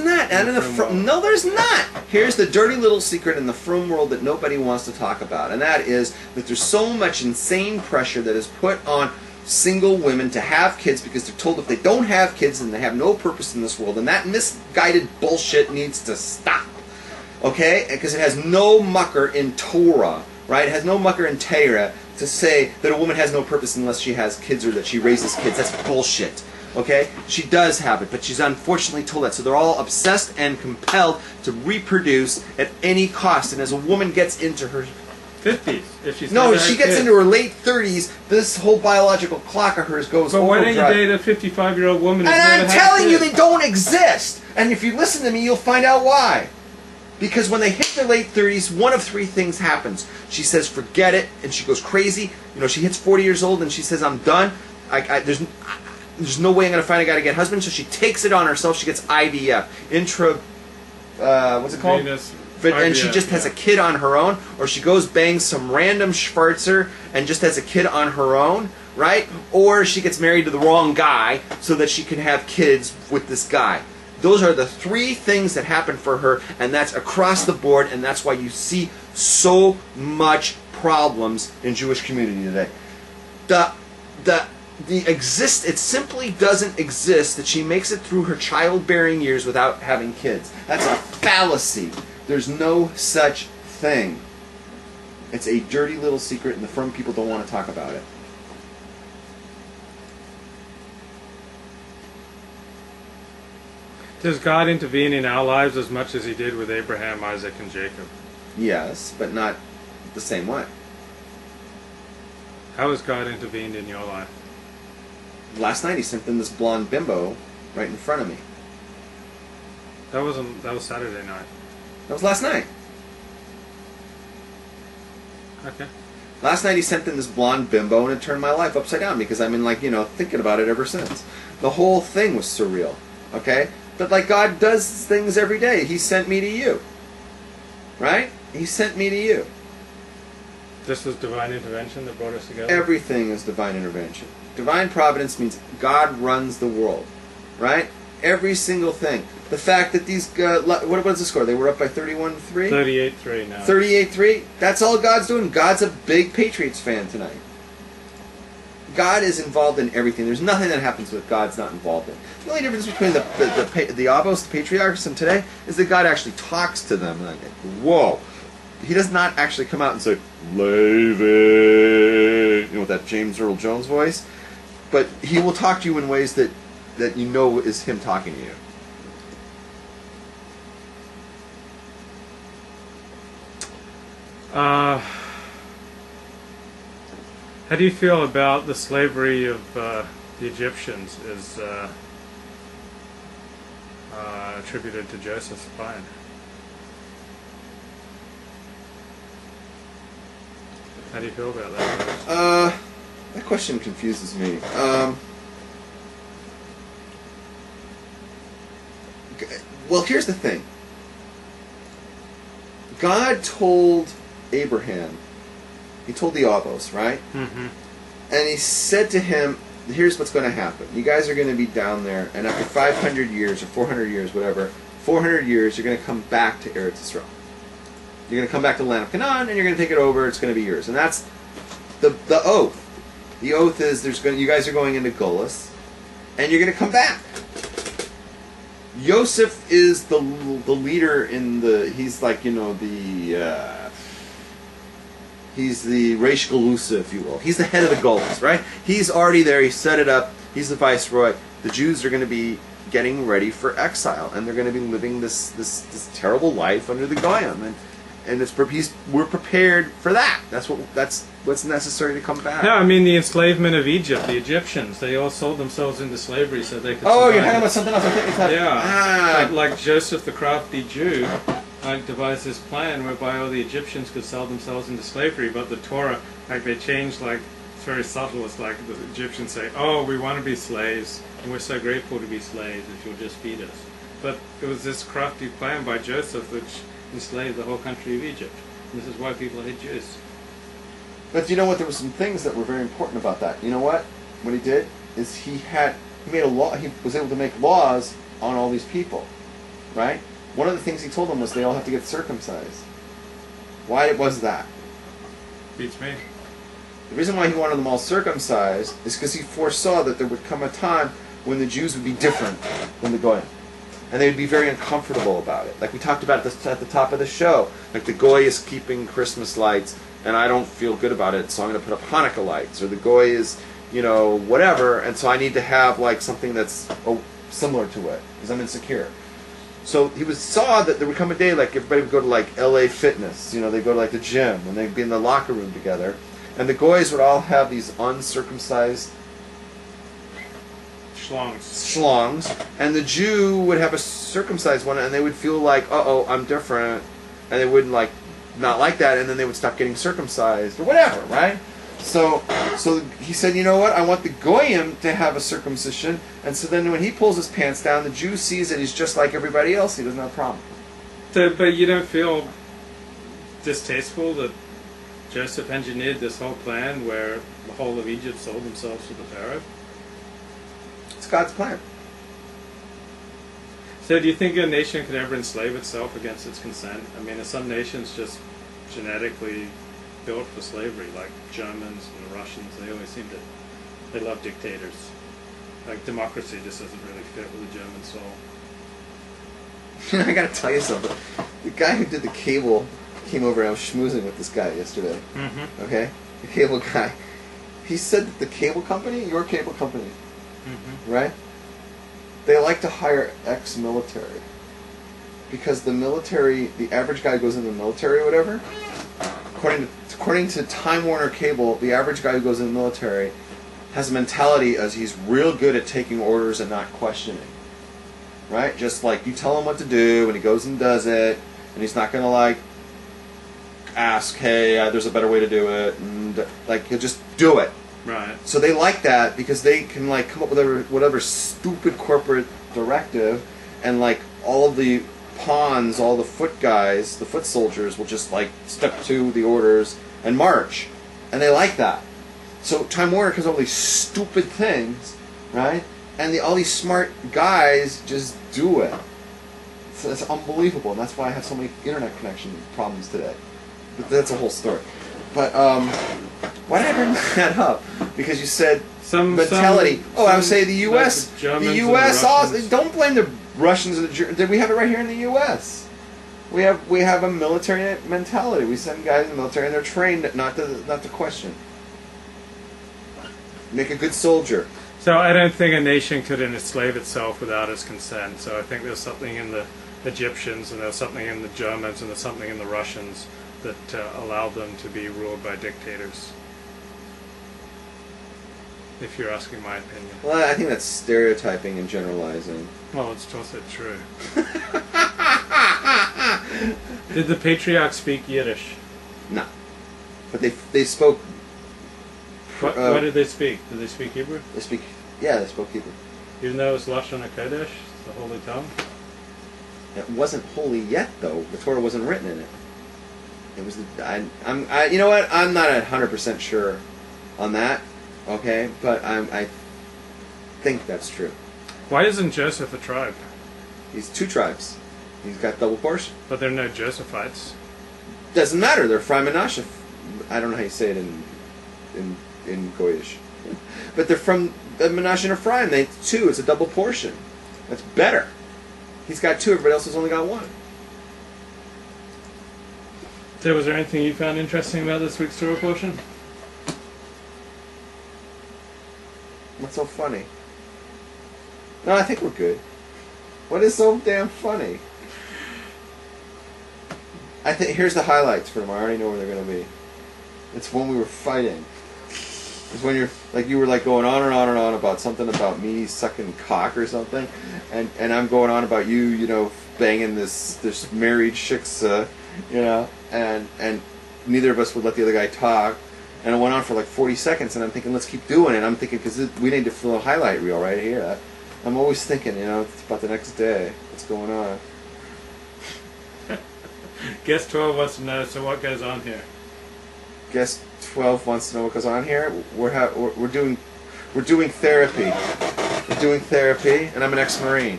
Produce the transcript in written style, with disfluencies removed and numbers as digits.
isn't that? And in the no, there's not. Here's the dirty little secret in the frum world that nobody wants to talk about, and that is that there's so much insane pressure that is put on single women to have kids because they're told if they don't have kids then they have no purpose in this world, and that misguided bullshit needs to stop. Okay? Because it has no mucker in Torah, right? It has no mucker in Torah to say that a woman has no purpose unless she has kids or that she raises kids. That's bullshit. Okay? She does have it, but she's unfortunately told that. So they're all obsessed and compelled to reproduce at any cost. And as a woman gets into her 50s, if she's she gets into her late 30s, this whole biological clock of hers goes overdrive. But why don't you date a 55-year-old woman? And I'm telling you, they don't exist. And if you listen to me, you'll find out why. Because when they hit their late 30s, one of three things happens. She says, forget it, and she goes crazy. You know, she hits 40 years old and she says, I'm done. There's no way I'm going to find a guy to get husband, so she takes it on herself. She gets IVF. What's it called? Venus. And she just has a kid on her own, or she goes bangs some random schwarzer and just has a kid on her own, right? Or she gets married to the wrong guy so that she can have kids with this guy. Those are the three things that happen for her, and that's across the board, and that's why you see so much problems in Jewish community today. It simply doesn't exist that she makes it through her childbearing years without having kids. That's a fallacy. There's no such thing. It's a dirty little secret, and the frum people don't want to talk about it. Does God intervene in our lives as much as He did with Abraham, Isaac, and Jacob? Yes, but not the same way. How has God intervened in your life? Last night He sent in this blonde bimbo right in front of me. That was Saturday night. That was last night. Okay. Last night He sent in this blonde bimbo, and it turned my life upside down because I've been thinking about it ever since. The whole thing was surreal. Okay? But God does things every day. He sent me to you. Right? He sent me to you. This was divine intervention that brought us together? Everything is divine intervention. Divine providence means God runs the world. Right? Every single thing. The fact that these... what was the score? They were up by 31-3? 38-3 now. 38-3? That's all God's doing. God's a big Patriots fan tonight. God is involved in everything. There's nothing that happens that God's not involved in. The only difference between the Avos, the patriarchs, and today is that God actually talks to them. Like, whoa. He does not actually come out and say, Levi, with that James Earl Jones voice. But He will talk to you in ways that you know is Him talking to you. How do you feel about the slavery of the Egyptians as attributed to Joseph's plan? How do you feel about that? That question confuses me. Well, here's the thing. God told Abraham, He told the Avos, right? Mm-hmm. And He said to him, here's what's going to happen. You guys are going to be down there, and after 500 years or 400 years, whatever, 400 years, you're going to come back to Eretz Yisrael. You're going to come back to the land of Canaan, and you're going to take it over. It's going to be yours. And that's the oath. The oath is you guys are going into Golus, and you're going to come back. Yosef is the leader in he's like, he's the Reish Galusa, if you will. He's the head of the Golus, right? He's already there. He set it up. He's the viceroy. The Jews are going to be getting ready for exile, and they're going to be living this terrible life under the Goyim, and we're prepared for that. That's what's necessary to come back. Yeah, I mean the enslavement of Egypt, the Egyptians, they all sold themselves into slavery so they could. Oh, survive. you're talking about something else. I think it's that. Yeah, like Joseph the crafty Jew, devised this plan whereby all the Egyptians could sell themselves into slavery, but the Torah, they changed, it's very subtle. It's like the Egyptians say, "Oh, we want to be slaves, and we're so grateful to be slaves if you'll just feed us." But it was this crafty plan by Joseph which enslaved the whole country of Egypt. And this is why people hate Jews. But you know what? There were some things that were very important about that. You know what? What he did is he made a law. He was able to make laws on all these people. right? One of the things he told them was they all have to get circumcised. Why was that? Beats me. The reason why he wanted them all circumcised is because he foresaw that there would come a time when the Jews would be different than the Goyim. And they would be very uncomfortable about it. Like we talked about at the top of the show. Like the Goy is keeping Christmas lights, and I don't feel good about it, so I'm going to put up Hanukkah lights. Or the Goy is, whatever, and so I need to have like something that's similar to it, because I'm insecure. So he saw that there would come a day like everybody would go to like LA Fitness. They'd go to like the gym, and they'd be in the locker room together. And the Goys would all have these uncircumcised schlongs, and the Jew would have a circumcised one, and they would feel like, uh-oh, I'm different, and they wouldn't not like that, and then they would stop getting circumcised, or whatever, right? So he said, you know what, I want the Goyim to have a circumcision, and so then when he pulls his pants down, the Jew sees that he's just like everybody else, he doesn't have a problem. But you don't feel distasteful that Joseph engineered this whole plan where the whole of Egypt sold themselves to the Pharaoh? It's God's plan. So do you think a nation could ever enslave itself against its consent? I mean, are some nations just genetically built for slavery, like Germans and the Russians? They always seem to, they love dictators. Like democracy just doesn't really fit with the German soul. I gotta tell you something. The guy who did the cable came over and I was schmoozing with this guy yesterday. Mm-hmm. Okay? The cable guy. He said that the cable company, your cable company, mm-hmm. right? They like to hire ex-military. Because the military, the average guy who goes in the military or whatever, according to Time Warner Cable, the average guy who goes in the military has a mentality as he's real good at taking orders and not questioning. Right? Just like you tell him what to do and he goes and does it, and he's not going to ask, hey, there's a better way to do it, and he'll just do it. Right. So they like that because they can come up with whatever stupid corporate directive, and all of the pawns, all the foot guys, the foot soldiers will just step to the orders and march, and they like that. So Time Warner comes up with these stupid things, right? And all these smart guys just do it. So it's unbelievable, and that's why I have so many internet connection problems today. But that's a whole story. But why did I bring that up? Because you said mentality. I would say the U.S. The U.S. also, don't blame the Russians and the Germans. We have it right here in the U.S. We have a military mentality. We send guys in the military, and they're trained not to question. Make a good soldier. So I don't think a nation could enslave itself without its consent. So I think there's something in the Egyptians, and there's something in the Germans, and there's something in the Russians that allowed them to be ruled by dictators. If you're asking my opinion. Well, I think that's stereotyping and generalizing. Well, it's also true. Did the patriarchs speak Yiddish? No. But they spoke... What did they speak? Did they speak Hebrew? They spoke Hebrew. Even though it was Lashon HaKodesh, the Holy Tongue? It wasn't holy yet, though. The Torah wasn't written in it. It was you know what? I'm not 100% sure on that. Okay, but I think that's true. Why isn't Joseph a tribe? He's two tribes. He's got double portion. But they're no Josephites. Doesn't matter. They're Ephraim and Menashe. I don't know how you say it in Goyish. But they're from Menashe and Ephraim. They two. It's a double portion. That's better. He's got two. Everybody else has only got one. So was there anything you found interesting about this week's Torah portion? What's so funny? No, I think we're good. What is so damn funny? I think here's the highlights for them. I already know where they're going to be. It's when we were fighting. It's when you were going on and on and on about something about me sucking cock or something, and I'm going on about you banging this married shiksa, and neither of us would let the other guy talk. And it went on for 40 seconds, and I'm thinking, let's keep doing it. I'm thinking, because we need to fill a highlight reel right here. I'm always thinking, it's about the next day. What's going on? Guest 12 wants to know, so what goes on here? Guest 12 wants to know what goes on here. We're doing therapy. We're doing therapy, and I'm an ex-Marine.